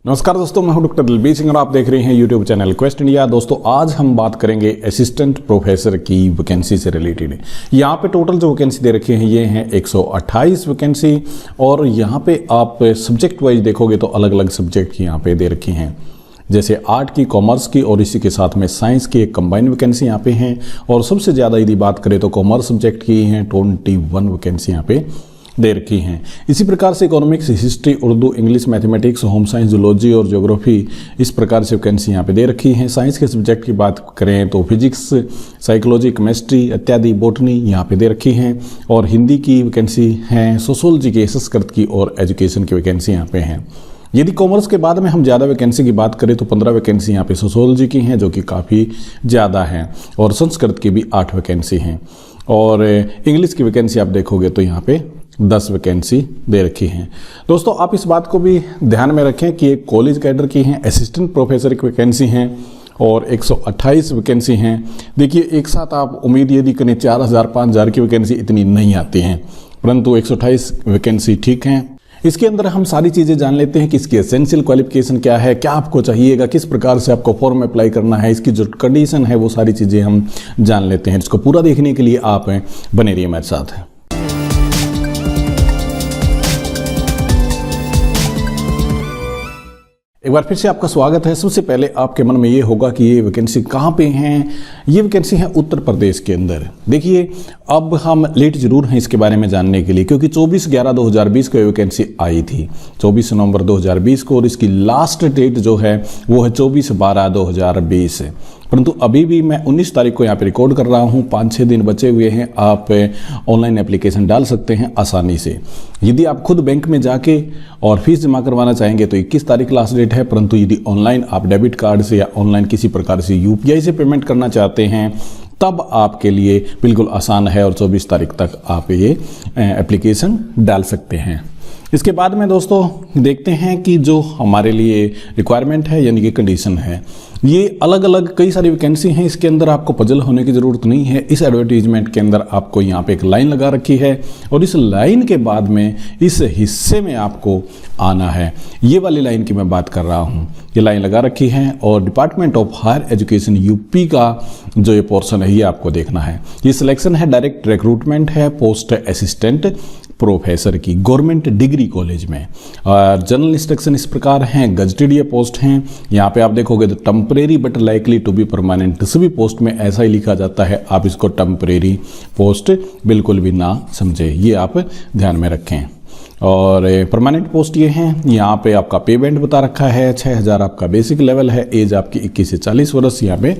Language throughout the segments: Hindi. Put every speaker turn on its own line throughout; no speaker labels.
नमस्कार दोस्तों, मैं हूं डॉक्टर दिलबीर सिंह और आप देख रहे हैं यूट्यूब चैनल क्वेस्ट इंडिया। दोस्तों आज हम बात करेंगे असिस्टेंट प्रोफेसर की वैकेंसी से रिलेटेड। यहाँ पे टोटल जो वैकेंसी दे रखे हैं ये हैं 128 वैकेंसी और यहाँ पे आप सब्जेक्ट वाइज देखोगे तो अलग अलग सब्जेक्ट की यहाँ पे दे रखी हैं, जैसे आर्ट की, कॉमर्स की और इसी के साथ में साइंस की एक कंबाइंड वैकेंसी यहाँ पे हैं। और सबसे ज़्यादा यदि बात करें तो कॉमर्स सब्जेक्ट की हैं 21 वैकेंसी यहाँ पे दे रखी हैं। इसी प्रकार से economics, history, Urdu, English, mathematics, home science, zoology और ज्योग्राफी इस प्रकार से वैकेंसी यहाँ पे दे रखी हैं। साइंस के सब्जेक्ट की बात करें तो फिजिक्स, साइकोलॉजी, केमिस्ट्री इत्यादि, बॉटनी यहाँ पे दे रखी हैं। और हिंदी की वैकेंसी हैं, सोशोलॉजी की, संस्कृत की और एजुकेशन की वैकेंसी यहाँ पे हैं। यदि कॉमर्स के बाद में हम ज़्यादा वैकेंसी की बात करें तो 15 वैकेंसी यहाँ पे सोशोलॉजी की हैं जो कि काफ़ी ज़्यादा हैं, और संस्कृत की भी 8 वैकेंसी हैं। और इंग्लिश की वैकेंसी आप देखोगे तो यहाँ पे 10 वैकेंसी दे रखी हैं। दोस्तों आप इस बात को भी ध्यान में रखें कि एक कॉलेज कैडर की हैं, असिस्टेंट प्रोफेसर की वैकेंसी हैं और 128 वैकेंसी हैं। देखिए एक साथ आप उम्मीद यदि करें 4000 5000 की वैकेंसी इतनी नहीं आती हैं, परंतु 128 वैकेंसी ठीक हैं। इसके अंदर हम सारी चीज़ें जान लेते हैं कि इसकी एसेंशियल क्वालिफिकेशन क्या है, क्या आपको चाहिएगा, किस प्रकार से आपको फॉर्म अप्लाई करना है, इसकी जो कंडीशन है वो सारी चीज़ें हम जान लेते हैं। इसको पूरा देखने के लिए आप बने रहिए मेरे साथ। एक बार फिर से आपका स्वागत है। सबसे पहले आपके मन में ये होगा कि ये वैकेंसी कहाँ पे हैं। ये वैकेंसी है उत्तर प्रदेश के अंदर। देखिए अब हम लेट जरूर हैं इसके बारे में जानने के लिए, क्योंकि 24/11/2020 को ये वैकेंसी आई थी, 24 नवंबर 2020 को, और इसकी लास्ट डेट जो है वो है 24/12/2020। परंतु अभी भी मैं 19 तारीख को यहाँ पे रिकॉर्ड कर रहा हूँ, 5-6 दिन बचे हुए हैं। आप ऑनलाइन एप्लीकेशन डाल सकते हैं आसानी से। यदि आप खुद बैंक में जाके और फीस जमा करवाना चाहेंगे तो 21 तारीख लास्ट डेट है, परंतु यदि ऑनलाइन आप डेबिट कार्ड से या ऑनलाइन किसी प्रकार से UPI से पेमेंट करना चाहते हैं तब आपके लिए बिल्कुल आसान है और 24 तारीख तक आप ये एप्लीकेशन डाल सकते हैं। इसके बाद में दोस्तों देखते हैं कि जो हमारे लिए रिक्वायरमेंट है यानी कि कंडीशन है, ये अलग अलग कई सारी वैकेंसी हैं। इसके अंदर आपको पजल होने की ज़रूरत नहीं है। इस एडवर्टीजमेंट के अंदर आपको यहाँ पे एक लाइन लगा रखी है और इस लाइन के बाद में इस हिस्से में आपको आना है। ये वाली लाइन की मैं बात कर रहा हूँ, ये लाइन लगा रखी है और department of higher education UP का जो ये पोर्शन है ये आपको देखना है। ये सिलेक्शन है, डायरेक्ट रिक्रूटमेंट है, पोस्ट असिस्टेंट प्रोफेसर की गवर्नमेंट डिग्री कॉलेज में। और जनरल इंस्ट्रक्शन इस प्रकार हैं, गजटेड ये पोस्ट हैं। यहाँ पे आप देखोगे तो temporary but likely to be permanent, सभी पोस्ट में ऐसा ही लिखा जाता है, आप इसको टेम्परेरी पोस्ट बिल्कुल भी ना समझे, ये आप ध्यान में रखें। और परमानेंट पोस्ट ये हैं। यहाँ पे आपका पे बैंड बता रखा है, 6000 आपका बेसिक लेवल है, एज आपकी 21 से 40 वर्ष यहाँ पे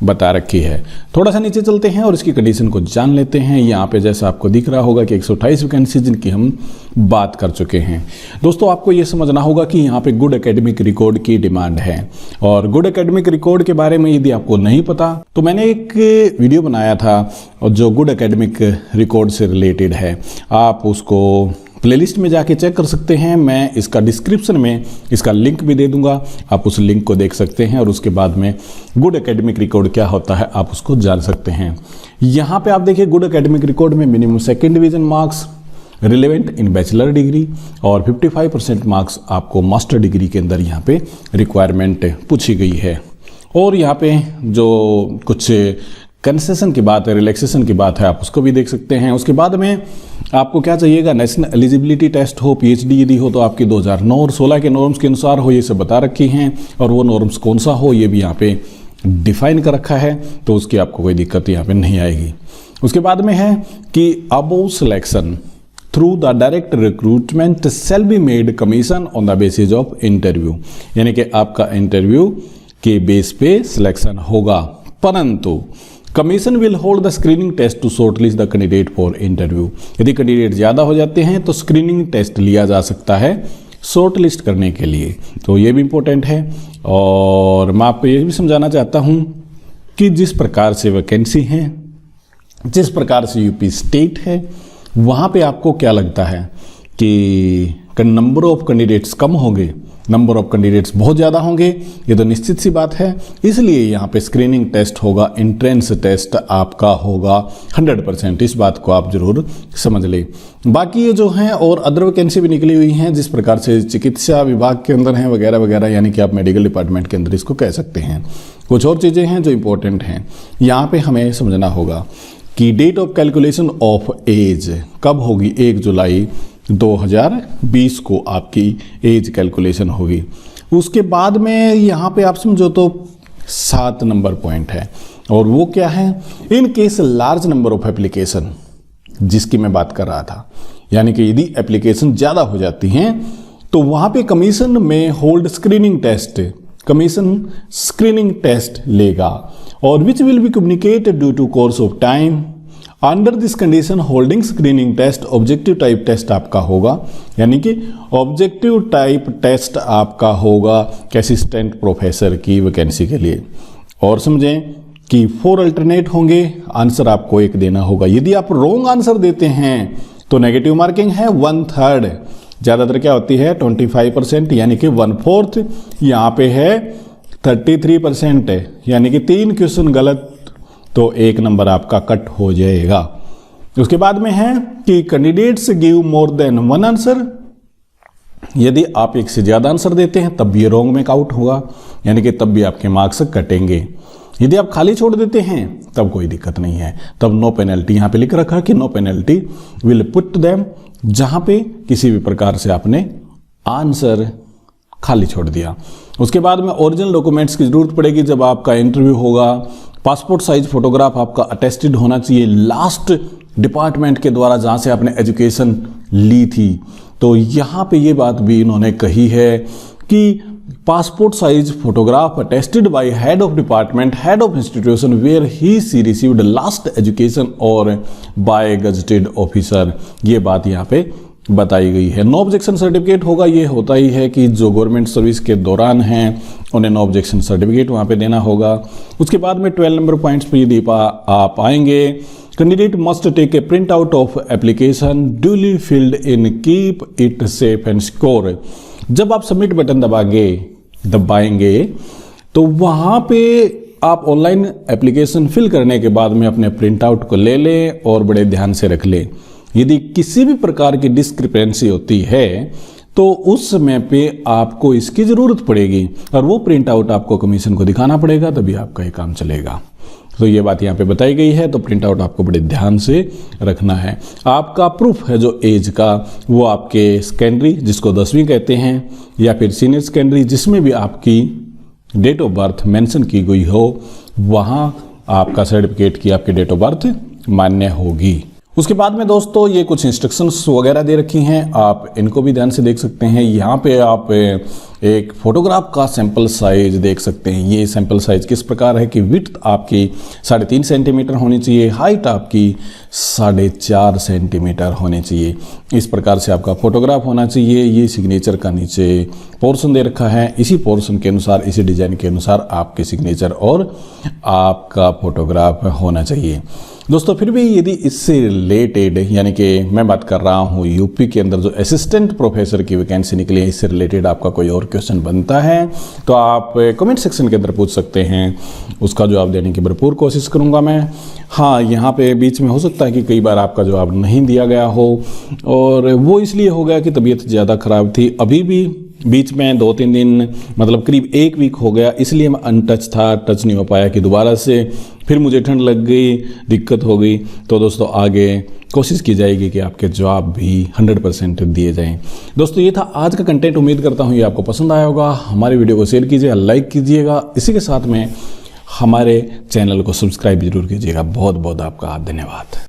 बता रखी है। थोड़ा सा नीचे चलते हैं और इसकी कंडीशन को जान लेते हैं। यहाँ पे जैसा आपको दिख रहा होगा कि 128 वैकेंसी जिनकी हम बात कर चुके हैं। दोस्तों आपको ये समझना होगा कि यहाँ पे गुड एकेडमिक रिकॉर्ड की डिमांड है, और गुड एकेडमिक रिकॉर्ड के बारे में यदि आपको नहीं पता तो मैंने एक वीडियो बनाया था और जो गुड एकेडमिक रिकॉर्ड से रिलेटेड है, आप उसको प्लेलिस्ट में जाके चेक कर सकते हैं। मैं इसका डिस्क्रिप्शन में इसका लिंक भी दे दूंगा, आप उस लिंक को देख सकते हैं और उसके बाद में गुड एकेडमिक रिकॉर्ड क्या होता है आप उसको जान सकते हैं। यहाँ पे आप देखिए गुड एकेडमिक रिकॉर्ड में minimum 2nd division marks relevant इन बैचलर डिग्री और 55% मार्क्स आपको मास्टर डिग्री के अंदर यहाँ पे रिक्वायरमेंट पूछी गई है। और यहाँ पे जो कुछ कंसेशन की बात है, रिलैक्सेशन की बात है, आप उसको भी देख सकते हैं। उसके बाद में आपको क्या चाहिएगा, नेशनल एलिजिबिलिटी टेस्ट हो, PhD यदि हो तो आपकी 2009 और 16 के नॉर्म्स के अनुसार हो, ये सब बता रखी हैं। और वो नॉर्म्स कौन सा हो ये भी यहाँ पे डिफाइन कर रखा है, तो उसकी आपको कोई दिक्कत यहाँ पे नहीं आएगी। उसके बाद में है कि above selection through the direct recruitment shall be made commission on the basis of interview, यानी कि आपका इंटरव्यू के बेस पे सिलेक्शन होगा, परंतु commission will hold the screening test to shortlist the candidate for interview. यदि कैंडिडेट ज़्यादा हो जाते हैं तो स्क्रीनिंग टेस्ट लिया जा सकता है शॉर्ट लिस्ट करने के लिए, तो ये भी इम्पोर्टेंट है। और मैं आपको ये भी समझाना चाहता हूँ कि जिस प्रकार से वैकेंसी है, जिस प्रकार से UP स्टेट है, वहाँ पे आपको क्या लगता है कि नंबर ऑफ कैंडिडेट्स कम होंगे नंबर ऑफ कैंडिडेट्स बहुत ज़्यादा होंगे, ये तो निश्चित सी बात है। इसलिए यहाँ पे स्क्रीनिंग टेस्ट होगा, एंट्रेंस टेस्ट आपका होगा 100%। इस बात को आप जरूर समझ लें। बाकी ये जो हैं और अदर वैकेंसी भी निकली हुई हैं, जिस प्रकार से चिकित्सा विभाग के अंदर हैं वगैरह वगैरह, यानी कि आप मेडिकल डिपार्टमेंट के अंदर इसको कह सकते हैं। कुछ और चीज़ें हैं जो इंपॉर्टेंट हैं, यहाँ पे हमें समझना होगा कि date of calculation of age कब होगी। 1 जुलाई 2020 को आपकी एज कैलकुलेशन होगी। उसके बाद में यहाँ पे आप समझो तो 7 नंबर पॉइंट है, और वो क्या है, in case large number of application, जिसकी मैं बात कर रहा था, यानी कि यदि एप्लीकेशन ज़्यादा हो जाती हैं तो वहाँ पे कमीशन में hold screening test, commission screening test लेगा, और which will be communicated due to course of time. Under this condition holding screening test objective type test आपका होगा, यानी कि ऑब्जेक्टिव टाइप टेस्ट आपका होगा असिस्टेंट प्रोफेसर की वैकेंसी के लिए। और समझें कि 4 अल्टरनेट होंगे, आंसर आपको एक देना होगा। यदि आप रॉन्ग आंसर देते हैं तो नेगेटिव मार्किंग है 1/3, ज़्यादातर क्या होती है 25%, यानी कि 1/4। यहाँ पे है 33%, यानी कि 3 क्वेश्चन गलत तो 1 नंबर आपका कट हो जाएगा। उसके बाद में है कि candidates give more than 1 answer, यदि आप एक से ज़्यादा आंसर देते हैं तब भी ये रॉन्ग में काउंट होगा, यानी कि तब भी आपके मार्क्स कटेंगे। यदि आप खाली छोड़ देते हैं तब कोई दिक्कत नहीं है, तब नो पेनल्टी। यहाँ पे लिख रखा कि no penalty will put them, जहाँ पे किसी भी प्रकार से आपने आंसर खाली छोड़ दिया। उसके बाद में ओरिजिनल डॉक्यूमेंट्स की जरूरत पड़ेगी जब आपका इंटरव्यू होगा। पासपोर्ट साइज फोटोग्राफ आपका अटेस्टेड होना चाहिए लास्ट डिपार्टमेंट के द्वारा जहाँ से आपने एजुकेशन ली थी। तो यहाँ पे ये बात भी इन्होंने कही है कि passport size photograph attested by head of department, head of institution where he she received last education और बाय गजेटेड ऑफिसर, ये बात यहाँ पे बताई गई है। नो ऑब्जेक्शन सर्टिफिकेट होगा, ये होता ही है कि जो गवर्नमेंट सर्विस के दौरान हैं उन्हें नो ऑब्जेक्शन सर्टिफिकेट वहाँ पे देना होगा। उसके बाद में 12 नंबर पॉइंट्स पे यदि आप आएंगे, candidate must take a print out of application duly filled in, keep it safe and secure. जब आप सबमिट बटन दबाएंगे तो वहाँ पे आप ऑनलाइन एप्लीकेशन फिल करने के बाद में अपने प्रिंट आउट को ले लें और बड़े ध्यान से रख लें। यदि किसी भी प्रकार की डिस्क्रिपेंसी होती है तो उस समय पे आपको इसकी ज़रूरत पड़ेगी और वो प्रिंट आउट आपको कमीशन को दिखाना पड़ेगा, तभी आपका ये काम चलेगा। तो ये बात यहाँ पे बताई गई है, तो प्रिंट आउट आपको बड़े ध्यान से रखना है। आपका प्रूफ है जो एज का, वो आपके सेकेंडरी जिसको 10वीं कहते हैं या फिर सीनियर सेकेंडरी जिसमें भी आपकी डेट ऑफ बर्थ मेंशन की गई हो, वहाँ आपका सर्टिफिकेट की आपकी डेट ऑफ बर्थ मान्य होगी। उसके बाद में दोस्तों ये कुछ इंस्ट्रक्शंस वगैरह दे रखी हैं, आप इनको भी ध्यान से देख सकते हैं। यहाँ पे आप एक फोटोग्राफ का सैंपल साइज देख सकते हैं। ये सैंपल साइज किस प्रकार है कि विड्थ आपकी 3.5 सेंटीमीटर होनी चाहिए, हाइट आपकी 4.5 सेंटीमीटर होनी चाहिए। इस प्रकार से आपका फोटोग्राफ होना चाहिए। ये सिग्नेचर का नीचे पोर्शन दे रखा है, इसी पोर्शन के अनुसार, इसी डिजाइन के अनुसार आपके सिग्नेचर और आपका फोटोग्राफ होना चाहिए। दोस्तों फिर भी यदि इससे रिलेटेड, यानी कि मैं बात कर रहा हूँ यूपी के अंदर जो असिस्टेंट प्रोफेसर की वैकेंसी निकली है, इससे रिलेटेड आपका कोई और क्वेश्चन बनता है तो आप कमेंट सेक्शन के अंदर पूछ सकते हैं, उसका जवाब देने की भरपूर कोशिश करूँगा मैं। हाँ, यहाँ पे बीच में हो सकता है कि कई बार आपका जवाब नहीं दिया गया हो, और वो इसलिए हो गया कि तबीयत ज़्यादा ख़राब थी। अभी भी बीच में 2-3 दिन, मतलब करीब 1 वीक हो गया, इसलिए मैं अनटच था, टच नहीं हो पाया कि दोबारा से फिर मुझे ठंड लग गई, दिक्कत हो गई। तो दोस्तों आगे कोशिश की जाएगी कि आपके जवाब भी 100% दिए जाएं। दोस्तों ये था आज का कंटेंट, उम्मीद करता हूँ ये आपको पसंद आया होगा। हमारे वीडियो को शेयर कीजिएगा, लाइक कीजिएगा, इसी के साथ में हमारे चैनल को सब्सक्राइब जरूर कीजिएगा। बहुत बहुत आपका धन्यवाद।